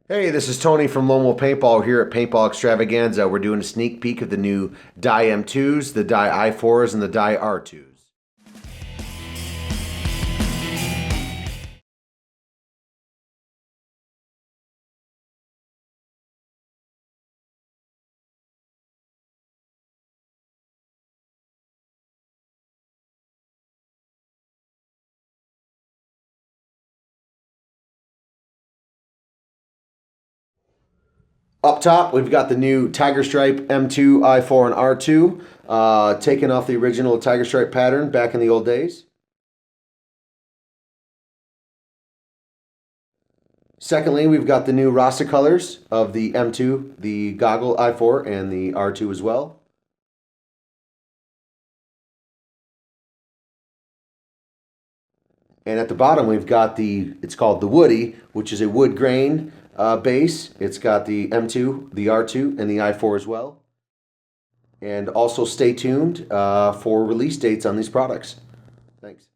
Hey, this is Tony from Lone Wolf Paintball here at Paintball Extravaganza. We're doing a sneak peek of the new Dye M2s, the Dye i4s, and the Dye R2s. Up top, we've got the new Tiger Stripe M2, i4, and R2, taking off the original Tiger Stripe pattern back in the old days. Secondly, we've got the new Rasta colors of the M2, the goggle i4, and the R2 as well. And at the bottom, we've got it's called the Woody, which is a wood grain base. It's got the M2, the R2, and the i4 as well. And also stay tuned for release dates on these products. Thanks.